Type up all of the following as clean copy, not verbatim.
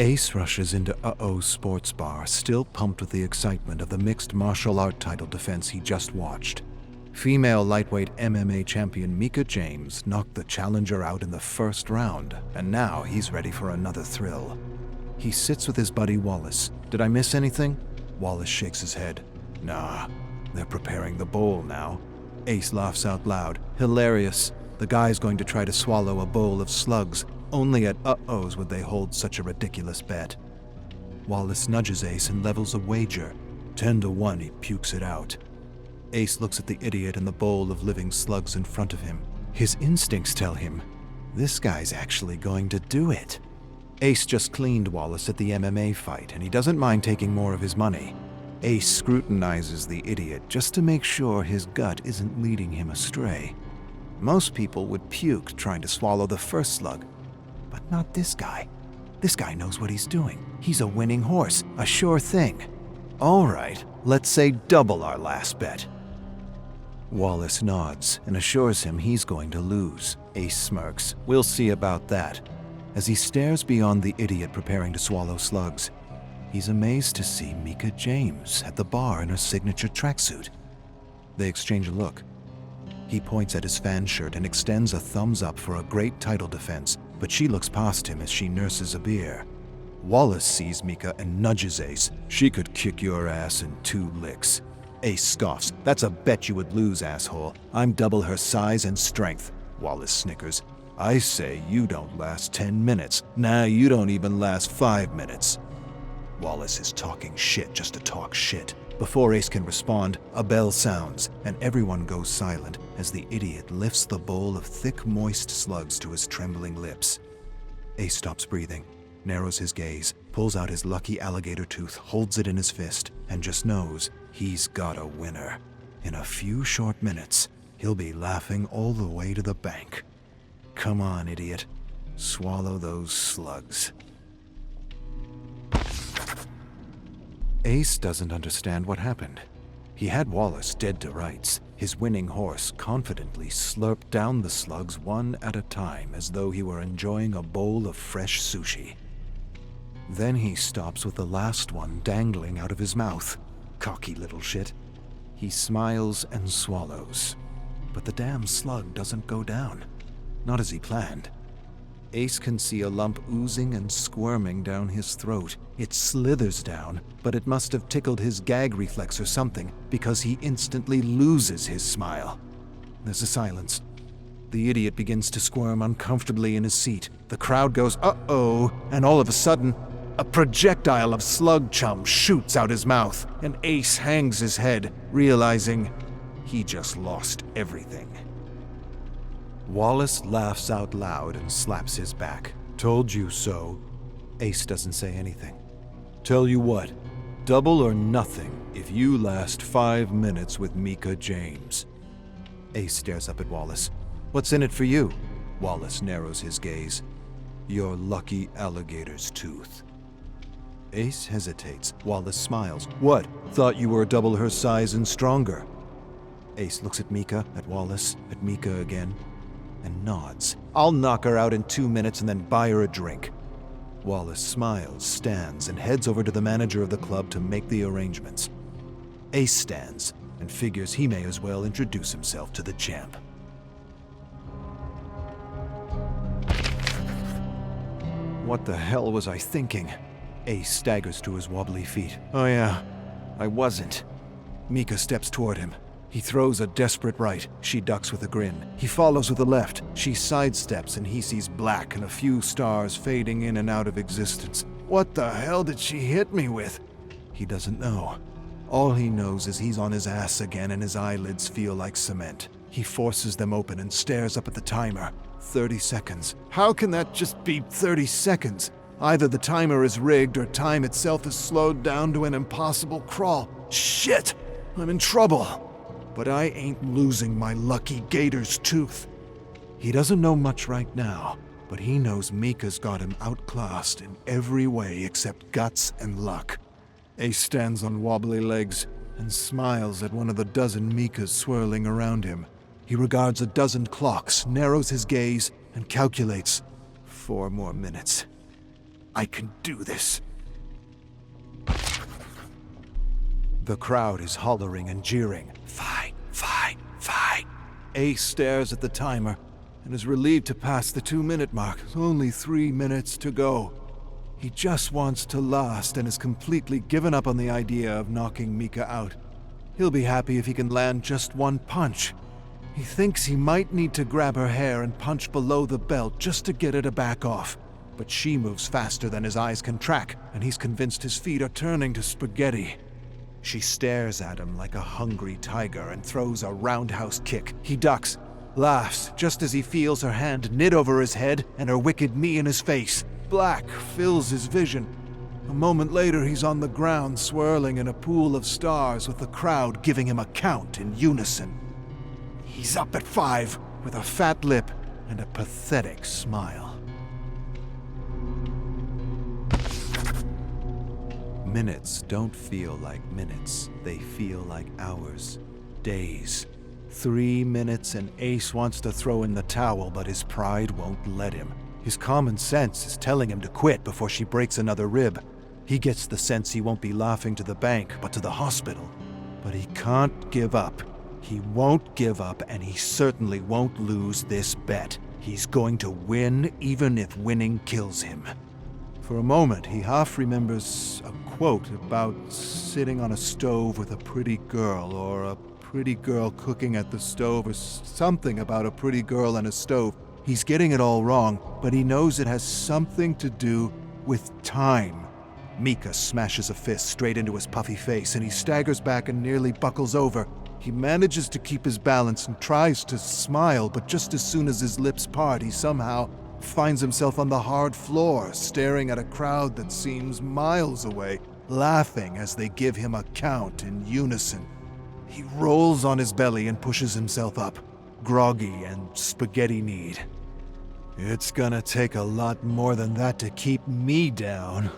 Ace rushes into Uh-Oh's sports bar, still pumped with the excitement of the mixed martial art title defense he just watched. Female lightweight MMA champion Mika James knocked the challenger out in the first round, and now he's ready for another thrill. He sits with his buddy Wallace. Did I miss anything? Wallace shakes his head. Nah, they're preparing the bowl now. Ace laughs out loud. Hilarious. The guy's going to try to swallow a bowl of slugs. Only at Uh-Oh's would they hold such a ridiculous bet. Wallace nudges Ace and levels a wager. 10-1, he pukes it out. Ace looks at the idiot and the bowl of living slugs in front of him. His instincts tell him, this guy's actually going to do it. Ace just cleaned Wallace at the MMA fight, and he doesn't mind taking more of his money. Ace scrutinizes the idiot just to make sure his gut isn't leading him astray. Most people would puke trying to swallow the first slug, but not this guy. This guy knows what he's doing. He's a winning horse, a sure thing. All right, let's say double our last bet. Wallace nods and assures him he's going to lose. Ace smirks. We'll see about that. As he stares beyond the idiot preparing to swallow slugs, he's amazed to see Mika James at the bar in her signature tracksuit. They exchange a look. He points at his fan shirt and extends a thumbs up for a great title defense, but she looks past him as she nurses a beer. Wallace sees Mika and nudges Ace. She could kick your ass in 2 licks. Ace scoffs. That's a bet you would lose, asshole. I'm double her size and strength. Wallace snickers. I say you don't last 10 minutes. Nah, you don't even last 5 minutes. Wallace is talking shit just to talk shit. Before Ace can respond, a bell sounds, and everyone goes silent as the idiot lifts the bowl of thick, moist slugs to his trembling lips. Ace stops breathing, narrows his gaze, pulls out his lucky alligator tooth, holds it in his fist, and just knows he's got a winner. In a few short minutes, he'll be laughing all the way to the bank. Come on, idiot. Swallow those slugs. Ace doesn't understand what happened. He had Wallace dead to rights. His winning horse confidently slurped down the slugs one at a time as though he were enjoying a bowl of fresh sushi. Then he stops with the last one dangling out of his mouth. Cocky little shit. He smiles and swallows. But the damn slug doesn't go down. Not as he planned. Ace can see a lump oozing and squirming down his throat. It slithers down, but it must have tickled his gag reflex or something, because he instantly loses his smile. There's a silence. The idiot begins to squirm uncomfortably in his seat. The crowd goes, uh-oh, and all of a sudden, a projectile of slug chum shoots out his mouth, and Ace hangs his head, realizing he just lost everything. Wallace laughs out loud and slaps his back. Told you so. Ace doesn't say anything. Tell you what, double or nothing if you last 5 minutes with Mika James. Ace stares up at Wallace. What's in it for you? Wallace narrows his gaze. Your lucky alligator's tooth. Ace hesitates. Wallace smiles. What? Thought you were double her size and stronger. Ace looks at Mika, at Wallace, at Mika again, and nods. I'll knock her out in 2 minutes and then buy her a drink. Wallace smiles, stands, and heads over to the manager of the club to make the arrangements. Ace stands and figures he may as well introduce himself to the champ. What the hell was I thinking? Ace staggers to his wobbly feet. Oh yeah, I wasn't. Mika steps toward him. He throws a desperate right. She ducks with a grin. He follows with a left. She sidesteps and he sees black and a few stars fading in and out of existence. What the hell did she hit me with? He doesn't know. All he knows is he's on his ass again and his eyelids feel like cement. He forces them open and stares up at the timer. 30 seconds. How can that just be 30 seconds? Either the timer is rigged or time itself is slowed down to an impossible crawl. Shit! I'm in trouble. But I ain't losing my lucky gator's tooth. He doesn't know much right now, but he knows Mika's got him outclassed in every way except guts and luck. Ace stands on wobbly legs and smiles at one of the dozen Mikas swirling around him. He regards a dozen clocks, narrows his gaze, and calculates 4 more minutes. I can do this. The crowd is hollering and jeering. Fight, fight, fight. Ace stares at the timer and is relieved to pass the 2-minute mark. Only 3 minutes to go. He just wants to last and has completely given up on the idea of knocking Mika out. He'll be happy if he can land just one punch. He thinks he might need to grab her hair and punch below the belt just to get her to back off. But she moves faster than his eyes can track, and he's convinced his feet are turning to spaghetti. She stares at him like a hungry tiger and throws a roundhouse kick. He ducks, laughs, just as he feels her hand knit over his head and her wicked knee in his face. Black fills his vision. A moment later, he's on the ground, swirling in a pool of stars with the crowd giving him a count in unison. He's up at 5, with a fat lip and a pathetic smile. Minutes don't feel like minutes. They feel like hours, days. 3 minutes and Ace wants to throw in the towel, but his pride won't let him. His common sense is telling him to quit before she breaks another rib. He gets the sense he won't be laughing to the bank, but to the hospital. But he can't give up. He won't give up, and he certainly won't lose this bet. He's going to win, even if winning kills him. For a moment, he half remembers a quote about sitting on a stove with a pretty girl, or a pretty girl cooking at the stove, or something about a pretty girl and a stove. He's getting it all wrong, but he knows it has something to do with time. Mika smashes a fist straight into his puffy face, and he staggers back and nearly buckles over. He manages to keep his balance and tries to smile, but just as soon as his lips part, he somehow finds himself on the hard floor, staring at a crowd that seems miles away, laughing as they give him a count in unison. He rolls on his belly and pushes himself up, groggy and spaghetti-kneed. It's gonna take a lot more than that to keep me down.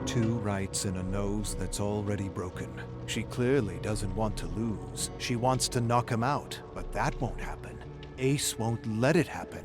2 rights in a nose that's already broken. She clearly doesn't want to lose. She wants to knock him out, but that won't happen. Ace won't let it happen.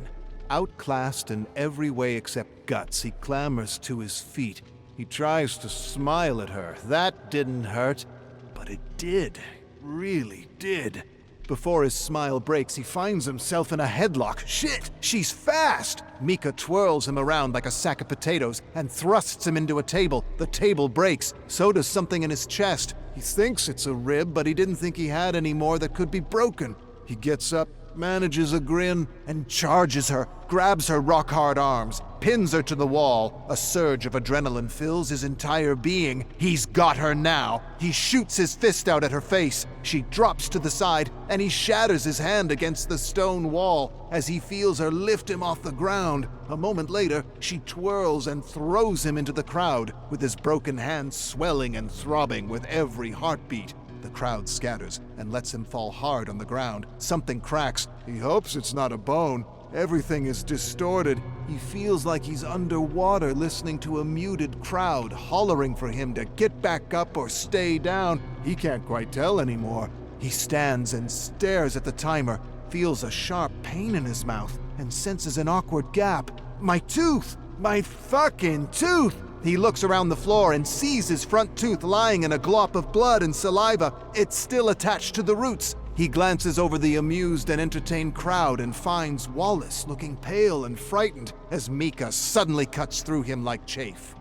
Outclassed in every way except guts, he clambers to his feet. He tries to smile at her. That didn't hurt, but it did. Really did. Before his smile breaks, he finds himself in a headlock. Shit! She's fast! Mika twirls him around like a sack of potatoes and thrusts him into a table. The table breaks. So does something in his chest. He thinks it's a rib, but he didn't think he had any more that could be broken. He gets up, manages a grin, and charges her, grabs her rock-hard arms, pins her to the wall. A surge of adrenaline fills his entire being. He's got her now. He shoots his fist out at her face. She drops to the side, and he shatters his hand against the stone wall as he feels her lift him off the ground. A moment later, she twirls and throws him into the crowd, with his broken hand swelling and throbbing with every heartbeat. The crowd scatters and lets him fall hard on the ground. Something cracks. He hopes it's not a bone. Everything is distorted. He feels like he's underwater, listening to a muted crowd hollering for him to get back up or stay down. He can't quite tell anymore. He stands and stares at the timer, feels a sharp pain in his mouth, and senses an awkward gap. My tooth! My fucking tooth! He looks around the floor and sees his front tooth lying in a glop of blood and saliva. It's still attached to the roots. He glances over the amused and entertained crowd and finds Wallace looking pale and frightened as Mika suddenly cuts through him like chaff.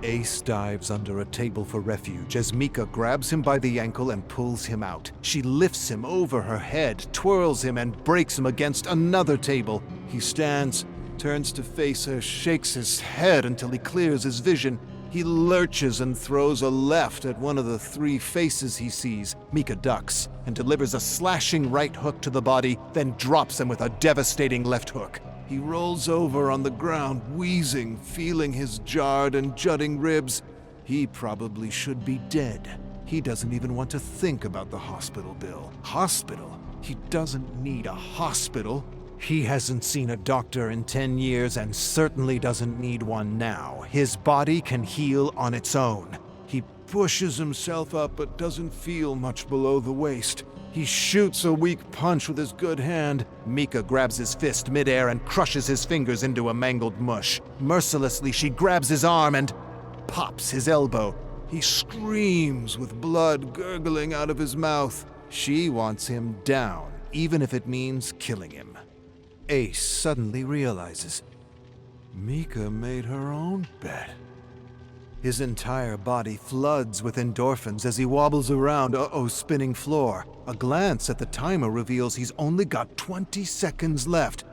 Ace dives under a table for refuge as Mika grabs him by the ankle and pulls him out. She lifts him over her head, twirls him, and breaks him against another table. He stands, turns to face her, shakes his head until he clears his vision. He lurches and throws a left at one of the 3 faces he sees. Mika ducks and delivers a slashing right hook to the body, then drops him with a devastating left hook. He rolls over on the ground, wheezing, feeling his jarred and jutting ribs. He probably should be dead. He doesn't even want to think about the hospital bill. Hospital? He doesn't need a hospital. He hasn't seen a doctor in 10 years and certainly doesn't need one now. His body can heal on its own. He pushes himself up but doesn't feel much below the waist. He shoots a weak punch with his good hand. Mika grabs his fist midair and crushes his fingers into a mangled mush. Mercilessly, she grabs his arm and pops his elbow. He screams with blood gurgling out of his mouth. She wants him down, even if it means killing him. Ace suddenly realizes Mika made her own bet. His entire body floods with endorphins as he wobbles around Uh-Oh's spinning floor. A glance at the timer reveals he's only got 20 seconds left.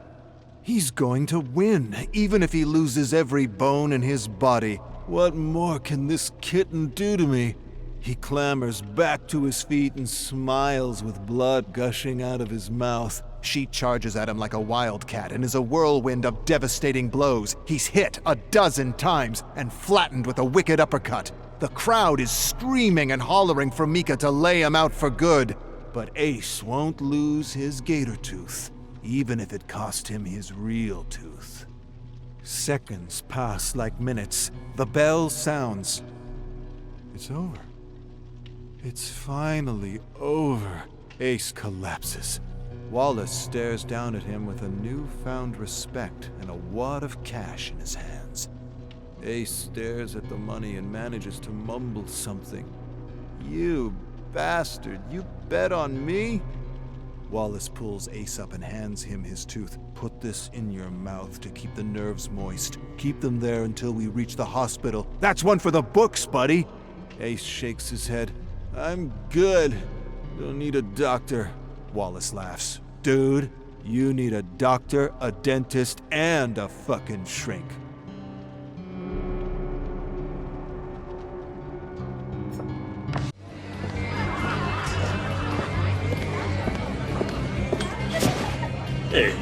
He's going to win, even if he loses every bone in his body. What more can this kitten do to me? He clambers back to his feet and smiles with blood gushing out of his mouth. She charges at him like a wildcat and is a whirlwind of devastating blows. He's hit 12 times and flattened with a wicked uppercut. The crowd is screaming and hollering for Mika to lay him out for good. But Ace won't lose his gator tooth, even if it cost him his real tooth. Seconds pass like minutes. The bell sounds. It's over. It's finally over. Ace collapses. Wallace stares down at him with a newfound respect and a wad of cash in his hands. Ace stares at the money and manages to mumble something. "You bastard, you bet on me?" Wallace pulls Ace up and hands him his tooth. "Put this in your mouth to keep the nerves moist. Keep them there until we reach the hospital." "That's one for the books, buddy." Ace shakes his head. "I'm good. Don't need a doctor." Wallace laughs. "Dude, you need a doctor, a dentist, and a fucking shrink." Hey.